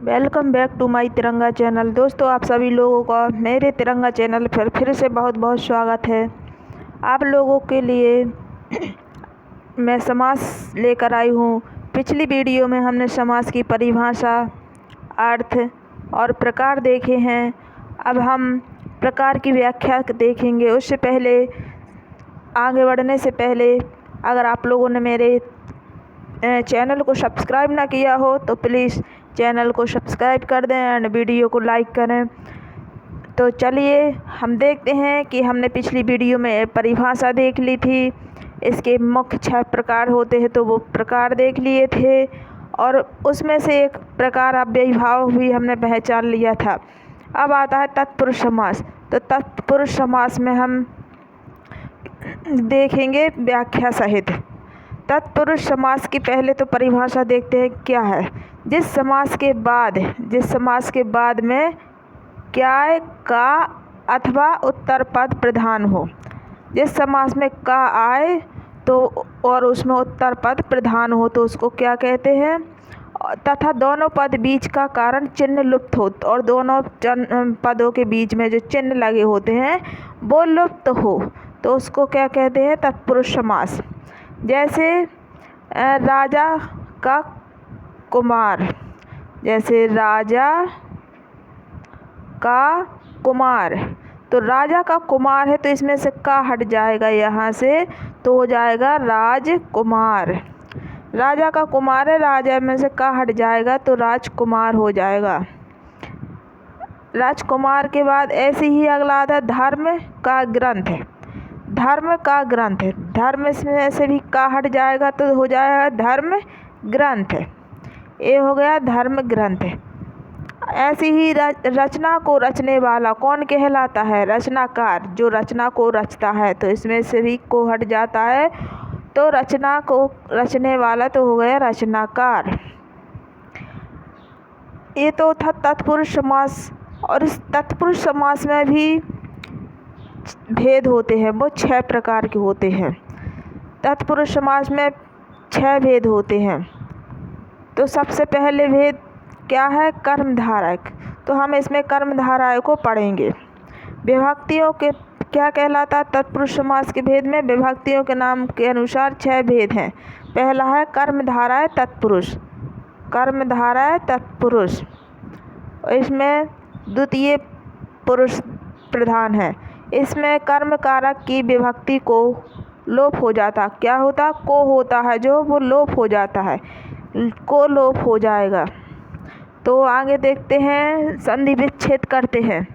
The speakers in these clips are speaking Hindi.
वेलकम बैक टू माय तिरंगा चैनल। दोस्तों, आप सभी लोगों का मेरे तिरंगा चैनल पर फिर से बहुत बहुत स्वागत है। आप लोगों के लिए मैं समास लेकर आई हूँ। पिछली वीडियो में हमने समास की परिभाषा, अर्थ और प्रकार देखे हैं। अब हम प्रकार की व्याख्या देखेंगे। उससे पहले, आगे बढ़ने से पहले, अगर आप लोगों ने मेरे चैनल को सब्सक्राइब ना किया हो तो प्लीज़ चैनल को सब्सक्राइब कर दें एंड वीडियो को लाइक करें। तो चलिए हम देखते हैं कि हमने पिछली वीडियो में परिभाषा देख ली थी। इसके मुख्य 6 प्रकार होते हैं, तो वो प्रकार देख लिए थे और उसमें से एक प्रकार अव्ययीभाव भी हमने पहचान लिया था। अब आता है तत्पुरुष समास। तो तत्पुरुष समास में हम देखेंगे व्याख्या सहित। तत्पुरुष समास की पहले तो परिभाषा देखते हैं क्या है। जिस समास के बाद में क्या, का अथवा उत्तर पद प्रधान हो। जिस समास में का आए तो और उसमें उत्तर पद प्रधान हो तो उसको क्या कहते हैं। तथा दोनों पद बीच का कारण चिन्ह लुप्त हो और दोनों पदों के बीच में जो चिन्ह लगे होते हैं वो लुप्त हो तो उसको क्या कहते हैं, तत्पुरुष समास। जैसे राजा का कुमार, जैसे राजा का कुमार, तो राजा का कुमार है तो इसमें से का हट जाएगा यहाँ से, तो हो जाएगा राजकुमार। राजा का कुमार है, राजा में से का हट जाएगा तो राजकुमार हो जाएगा। राजकुमार के बाद ऐसे ही अगला आता है धर्म का ग्रंथ है। धर्म का ग्रंथ है, धर्म में से भी का हट जाएगा तो हो जाएगा धर्म ग्रंथ। ये हो गया धर्म ग्रंथ। ऐसे ही रचना को रचने वाला कौन कहलाता है, रचनाकार, जो रचना को रचता है, तो इसमें से भी को हट जाता है तो रचना को रचने वाला तो हो गया रचनाकार। ये तो था तत्पुरुष समास। और इस तत्पुरुष समास में भी भेद होते हैं, वो 6 प्रकार के होते हैं। तत्पुरुष समास में 6 भेद होते हैं। तो सबसे पहले भेद क्या है, कर्मधारक। तो हम इसमें कर्मधारक को पढ़ेंगे। विभक्तियों के क्या कहलाता है तत्पुरुष समास के भेद में, विभक्तियों के नाम के अनुसार 6 भेद हैं। पहला है कर्मधारय तत्पुरुष। कर्मधारय तत्पुरुष, इसमें द्वितीय पुरुष प्रधान है। इसमें कर्म कारक की विभक्ति को लोप हो जाता, क्या होता, को होता है जो वो लोप हो जाता है, को लोप हो जाएगा। तो आगे देखते हैं, संधि विच्छेद करते हैं।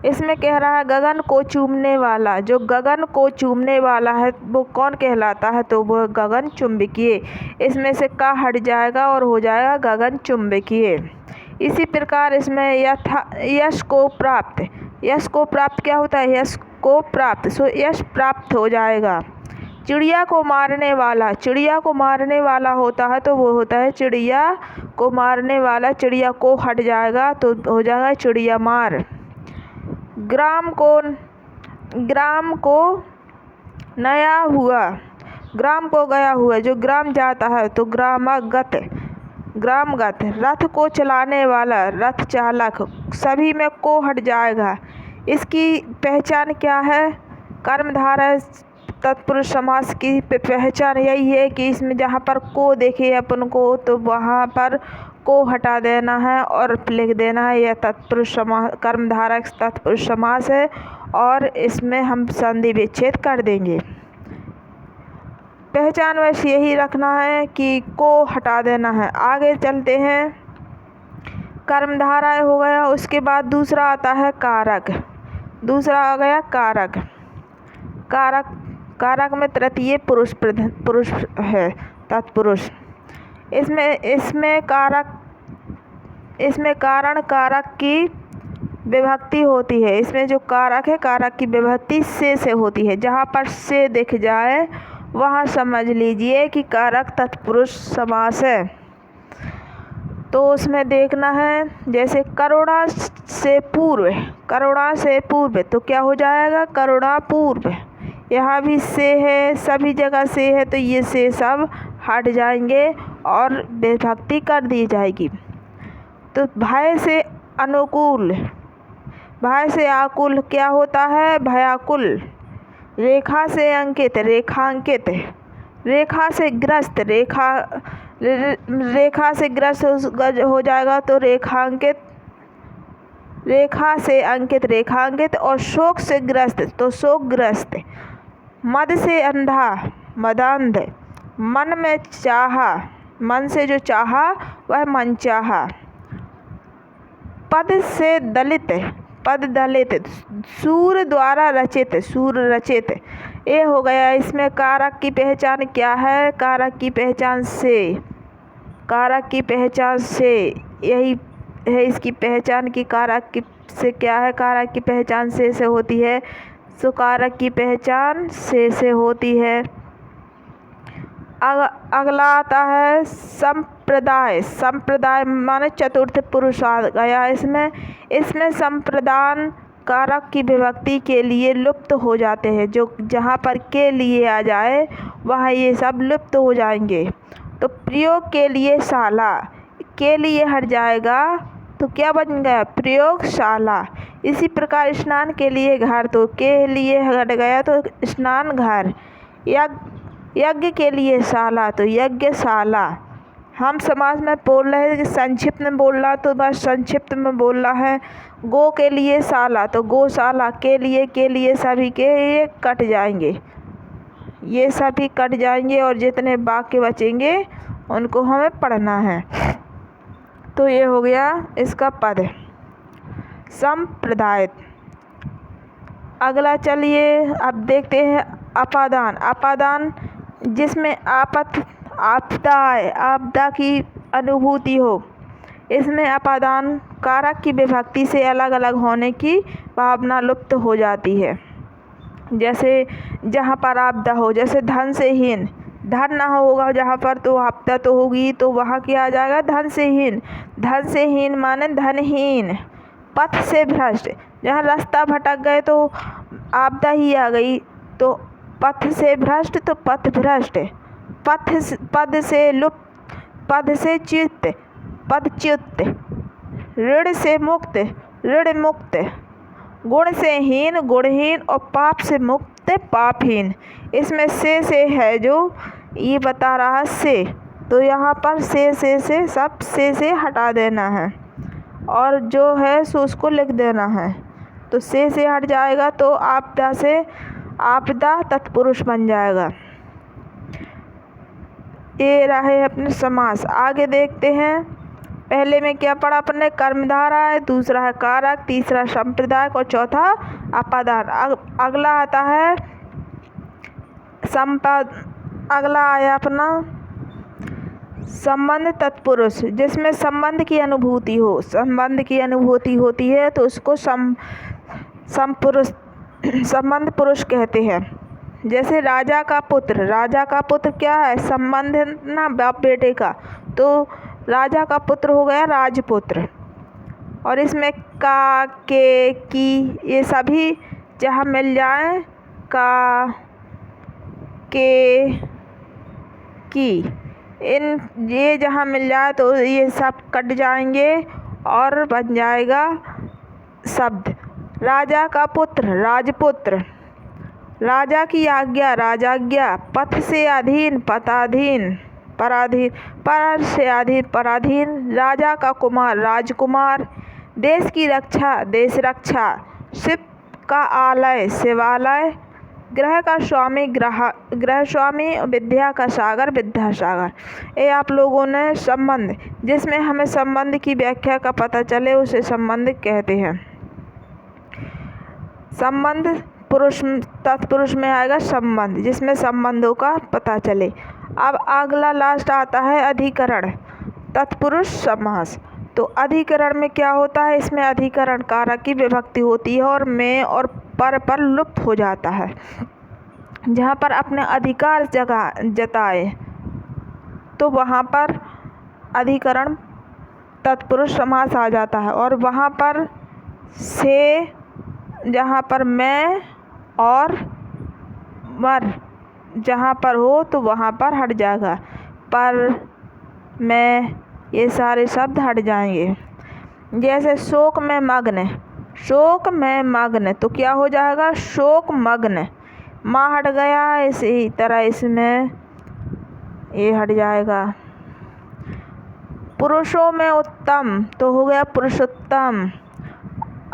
इसमें कह रहा है गगन को चूमने वाला। जो गगन को चूमने वाला है वो कौन कहलाता है, तो वो गगन चुंबकीय। इसमें से का हट जाएगा और हो जाएगा गगन चुंबकीय। इसी प्रकार इसमें यश को प्राप्त। यश को प्राप्त क्या होता है, यश को प्राप्त, सो यश प्राप्त हो जाएगा। चिड़िया को मारने वाला, चिड़िया को मारने वाला होता है तो वो होता है चिड़िया को मारने वाला। चिड़िया को हट जाएगा तो हो जाएगा चिड़िया मार। ग्राम को नया हुआ, ग्राम को गया हुआ, जो ग्राम जाता है तो ग्रामगत, ग्रामगत। रथ को चलाने वाला, रथ चालक, सभी में को हट जाएगा। इसकी पहचान क्या है, कर्मधारय तत्पुरुष समास की पहचान यही है कि इसमें जहाँ पर को देखे अपन को तो वहाँ पर को हटा देना है और लिख देना है यह तत्पुरुष समास, कर्मधारक तत्पुरुष समास है और इसमें हम संधि विच्छेद कर देंगे। पहचान वैसे यही रखना है कि को हटा देना है। आगे चलते हैं, कर्मधारय हो गया। उसके बाद दूसरा आता है कारक। दूसरा आ गया कारक। कारक में तृतीय पुरुष है, तत्पुरुष। इसमें कारण कारक की विभक्ति होती है। इसमें जो कारक है, कारक की विभक्ति से होती है। जहाँ पर से दिख जाए वहाँ समझ लीजिए कि कारक तत्पुरुष समास है। तो उसमें देखना है, जैसे करुणा से पूर्व, करुणा से पूर्व तो क्या हो जाएगा, करुणा पूर्व। यहाँ भी से है, सभी जगह से है तो ये से सब हट जाएंगे और विभक्ति कर दी जाएगी। तो भय से अनुकूल, भय से आकुल क्या होता है? भयाकुल। रेखा से अंकित, रेखांकित। रेखा से ग्रस्त, रेखा से ग्रस्त हो जाएगा तो रेखांकित। रेखा से अंकित, रेखांकित। और शोक से ग्रस्त तो शोकग्रस्त। मद से अंधा, मदांध। मन में चाहा, मन से जो चाहा वह मनचाहा। पद से दलित, पद दलित। सूर द्वारा रचित, सूर रचित। ये हो गया। इसमें कारक की पहचान क्या है? कारक की पहचान से, कारक की पहचान से, यही है इसकी पहचान की कारक की से क्या है? कारक की पहचान से होती है। सो कारक की पहचान से होती है। अगला आता है संप्रदाय। संप्रदाय माने चतुर्थ पुरुष आ गया इसमें। इसमें संप्रदान कारक की विभक्ति के लिए लुप्त हो जाते हैं। जो जहाँ पर के लिए आ जाए वहाँ ये सब लुप्त हो जाएंगे। तो प्रयोग के लिए शाला, के लिए हट जाएगा तो क्या बन गया? प्रयोगशाला। इसी प्रकार स्नान के लिए घर, तो के लिए हट गया तो स्नान घर। यज्ञ के लिए शाला तो यज्ञशाला। हम समाज में बोल रहे हैं कि संक्षिप्त में बोलना तो बस संक्षिप्त में बोलना है। गो के लिए शाला तो गौशाला। के लिए सभी के ये कट जाएंगे, ये सभी कट जाएंगे और जितने वाक्य बचेंगे उनको हमें पढ़ना है। तो ये हो गया इसका पद संप्रदाय। अगला चलिए अब देखते हैं अपादान। अपादान जिसमें आपदा की अनुभूति हो। इसमें अपादान कारक की विभक्ति से अलग अलग होने की भावना लुप्त हो जाती है। जैसे जहाँ पर आपदा हो, जैसे धन से हीन, धन ना होगा जहाँ पर तो आपदा तो होगी, तो वहाँ क्या आ जाएगा? धन से हीन। धन से हीन माने धनहीन। पथ से भ्रष्ट, जहाँ रास्ता भटक गए तो आपदा ही आ गई, तो पथ से भ्रष्ट तो पथ भ्रष्ट। पद से लुप्त, पद से च्युत, पदच्युत। ऋण से मुक्त, ऋण मुक्त। गुण से हीन, गुणहीन। और पाप से मुक्त, पापहीन। इसमें से है जो ये बता रहा से, तो यहाँ पर से सब से हटा देना है और जो है सो उसको लिख देना है। तो से हट जाएगा तो आपदा से आपदा तत्पुरुष बन जाएगा। ये रहे अपने समास। आगे देखते हैं। पहले में क्या पढ़ा अपने? कर्मधारा है, दूसरा है कारक, तीसरा संप्रदायक और चौथा अपादान। अगला आता है अगला आया अपना संबंध तत्पुरुष, जिसमें संबंध की अनुभूति हो। संबंध की अनुभूति होती है तो उसको संबंध पुरुष कहते हैं। जैसे राजा का पुत्र, राजा का पुत्र क्या है? संबंध ना बाप बेटे का, तो राजा का पुत्र हो गया राजपुत्र। और इसमें का, के, की, ये सभी जहाँ मिल जाए, का, के, की, इन ये जहाँ मिल जाए तो ये सब कट जाएंगे और बन जाएगा शब्द। राजा का पुत्र, राजपुत्र। राजा की आज्ञा, राजाज्ञा। पथ से अधीन, पथाधीन, पराधीन। पर से अधीन, पराधीन। राजा का कुमार, राजकुमार। देश की रक्षा, देश रक्षा। शिव का आलय, शिवालय। ग्रह का स्वामी, ग्रह स्वामी। विद्या का सागर, विद्या सागर। ये आप लोगों ने संबंध, जिसमें हमें संबंध की व्याख्या का पता चले उसे संबंध कहते हैं। संबंध पुरुष तत्पुरुष में आएगा संबंध, जिसमें संबंधों का पता चले। अब अगला लास्ट आता है अधिकरण तत्पुरुष समास। तो अधिकरण में क्या होता है? इसमें अधिकरण कारक की विभक्ति होती है और में और पर लुप्त हो जाता है। जहाँ पर अपने अधिकार जताए तो वहाँ पर अधिकरण तत्पुरुष समास आ जाता है। और वहाँ पर से, जहाँ पर मैं और मर जहाँ पर हो तो वहाँ पर हट जाएगा। पर, मैं, ये सारे शब्द हट जाएंगे। जैसे शोक में मग्न, शोक में मग्न, तो क्या हो जाएगा? शोक मग्न। माँ हट गया, इसी तरह इसमें ये हट जाएगा। पुरुषों में उत्तम, तो हो गया पुरुषोत्तम।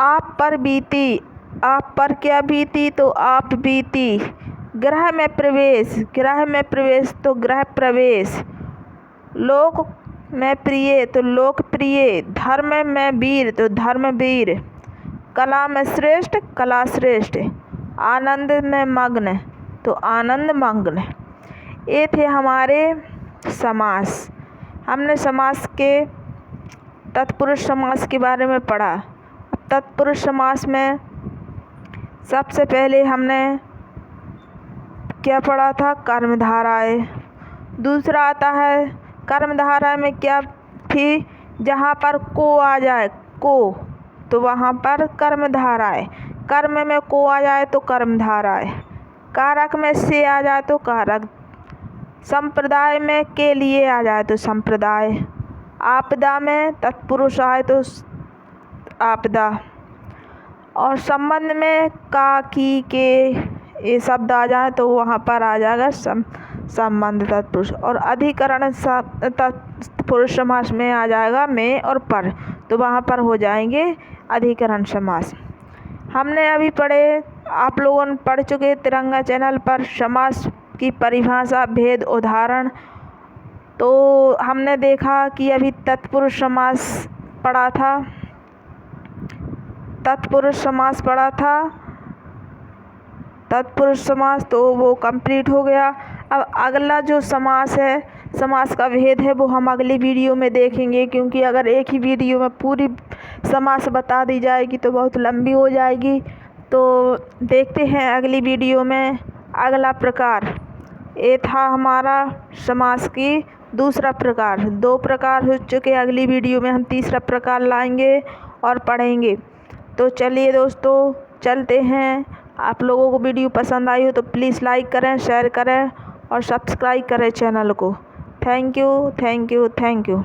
आप पर बीती, आप पर क्या बीती? तो आप बीती। ग्रह में प्रवेश, ग्रह में प्रवेश, तो ग्रह प्रवेश। लोक में प्रिय, तो लोकप्रिय। धर्म में वीर, तो धर्मवीर। कला में श्रेष्ठ, कला श्रेष्ठ। आनंद में मग्न, तो आनंद मग्न। ये थे हमारे समास। हमने समास के तत्पुरुष समास के बारे में पढ़ा। अब तत्पुरुष समास में सबसे पहले हमने क्या पढ़ा था? कर्मधाराएँ। दूसरा आता है कर्मधारा में क्या थी? जहाँ पर को आ जाए, को, तो वहाँ पर कर्मधाराएँ। कर्म में को आ जाए तो कर्मधाराएँ। कारक में से आ जाए तो कारक। संप्रदाय में के लिए आ जाए तो संप्रदाय। आपदा में तत्पुरुष आए तो आपदा। और संबंध में का, की, के ये शब्द आ जाए तो वहाँ पर आ जाएगा संबंध तत्पुरुष। और अधिकरण तत्पुरुष समास में आ जाएगा में और पर, तो वहाँ पर हो जाएंगे अधिकरण समास। हमने अभी पढ़े, आप लोगों ने पढ़ चुके तिरंगा चैनल पर समास की परिभाषा, भेद, उदाहरण। तो हमने देखा कि अभी तत्पुरुष समास पढ़ा था, तत्पुरुष समास पढ़ा था, तत्पुरुष समास, तो वो कंप्लीट हो गया। अब अगला जो समास है, समास का भेद है, वो हम अगली वीडियो में देखेंगे, क्योंकि अगर एक ही वीडियो में पूरी समास बता दी जाएगी तो बहुत लंबी हो जाएगी। तो देखते हैं अगली वीडियो में अगला प्रकार। ये था हमारा समास की दूसरा प्रकार। 2 प्रकार हो चुके, अगली वीडियो में हम तीसरा प्रकार लाएंगे और पढ़ेंगे। तो चलिए दोस्तों, चलते हैं। आप लोगों को वीडियो पसंद आई हो तो प्लीज़ लाइक करें, शेयर करें और सब्सक्राइब करें चैनल को। Thank you, thank you, thank you.